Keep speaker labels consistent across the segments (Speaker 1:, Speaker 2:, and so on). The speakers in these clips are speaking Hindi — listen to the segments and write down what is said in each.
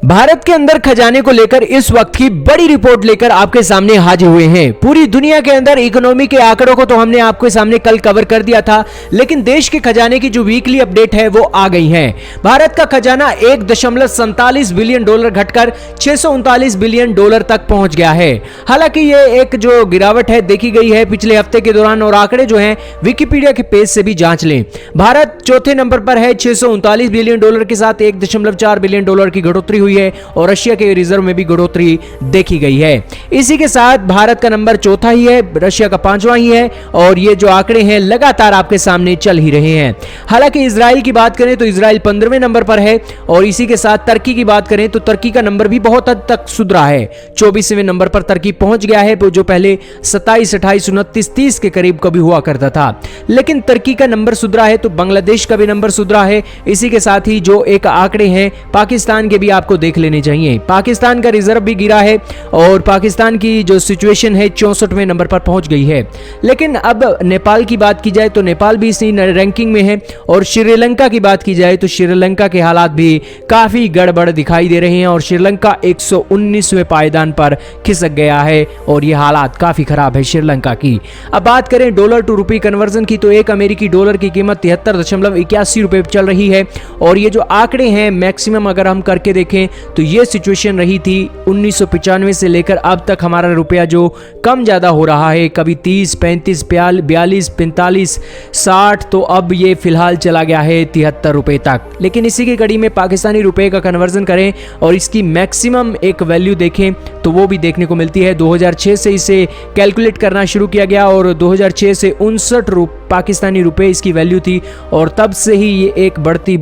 Speaker 1: भारत के अंदर खजाने को लेकर इस वक्त की बड़ी रिपोर्ट लेकर आपके सामने हाजिर हुए हैं। पूरी दुनिया के अंदर इकोनॉमी के आंकड़ों को तो हमने आपके सामने कल कवर कर दिया था, लेकिन देश के खजाने की जो वीकली अपडेट है वो आ गई है। भारत का खजाना 1.47 बिलियन डॉलर घटकर 639 बिलियन डॉलर तक पहुंच गया है। हालांकि ये एक जो गिरावट है देखी गई है पिछले हफ्ते के दौरान, और आंकड़े जो हैं विकिपीडिया के पेज से भी जांच लें। भारत चौथे नंबर पर है 639 बिलियन डॉलर के साथ 1.4 बिलियन डॉलर की बढ़ोतरी हुई है, और रशिया के रिजर्व में भी बढ़ोतरी देखी गई है। इसी के साथ भारत का नंबर चौथा ही है, रशिया का पांचवा ही है, और ये जो आंकड़े हैं लगातार आपके सामने चल ही रहे हैं। हालांकि इजराइल की बात करें तो इजराइल 15वें नंबर पर है, और इसी के साथ तुर्की की बात करें तो तुर्की का नंबर भी बहुत हद तक सुधरा है। 24वें नंबर पर तुर्की पहुंच गया है, जो पहले 27, 28, 29, 30 के करीब कभी हुआ करता था। लेकिन तुर्की का नंबर सुधरा है तो बांग्लादेश का भी नंबर सुधरा है। इसी के साथ ही जो एक आंकड़े हैं पाकिस्तान के भी आपको देख लेने चाहिए। पाकिस्तान का रिजर्व भी गिरा है, और पाकिस्तान की जो सिचुएशन है 64वें नंबर पर पहुंच गई है। लेकिन अब नेपाल की बात की जाए तो नेपाल भी इसी रैंकिंग में है, और श्रीलंका की बात की जाए तो श्रीलंका के हालात भी काफी गड़बड़ दिखाई दे रहे हैं, और श्रीलंका 119वें पायदान पर खिसक गया है, और यह हालात काफी खराब है श्रीलंका की। अब बात करें डॉलर टू रुपये कन्वर्जन की, तो एक अमेरिकी डॉलर की कीमत 73.81 रुपए चल रही है। और ये जो आंकड़े हैं मैक्सिमम अगर हम करके देखें तो ये सिचुएशन रही थी 1995 से लेकर अब तक हमारा रुपया जो कम ज्यादा हो रहा है, कभी 30, 35, 42, 45, 60, तो अब ये फिलहाल चला गया है 73 रुपए तक। लेकिन इसी की कड़ी में पाकिस्तानी रुपए का कन्वर्जन करें और इसकी मैक्सिमम एक वैल्यू देखें तो वो भी देखने को मिलती है। 2006 से इसे कैलकुलेट करना शुरू किया गया, और 2006 से 59 पाकिस्तानी रुपए इसकी वैल्यू थी, और तब से ही ये एक बढ़ती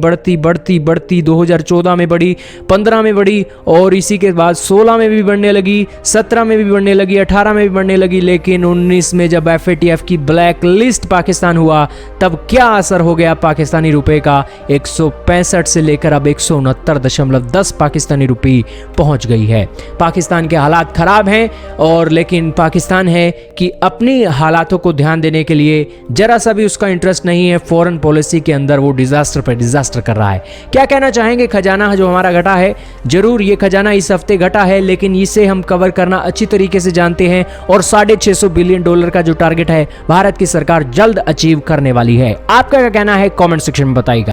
Speaker 1: 2014 में बढ़ी, 15 में बढ़ी, और इसी के बाद 16 में भी बढ़ने लगी, 17 में भी बढ़ने लगी, 18 में भी बढ़ने लगी। लेकिन 19 में जब FATF की ब्लैक लिस्ट पाकिस्तान हुआ तब क्या असर हो गया पाकिस्तानी रुपए का, 165 से लेकर अब 169.10 पाकिस्तानी रुपए पहुंच गई है। पाकिस्तान के हालात खराब हैं, और लेकिन पाकिस्तान है कि अपनी हालातों को ध्यान देने के लिए जरा सा भी उसका इंटरेस्ट नहीं है। फॉरेन पॉलिसी के अंदर वो डिजास्टर पर डिजास्टर कर रहा है। क्या कहना चाहेंगे खजाना जो हमारा घटा है? जरूर ये खजाना इस हफ्ते घटा है, लेकिन इसे हम कवर करना अच्छी तरीके से जानते हैं, और 650 बिलियन डॉलर का जो टारगेट है भारत की सरकार जल्द अचीव करने वाली है। आपका क्या कहना है कमेंट सेक्शन में बताइएगा।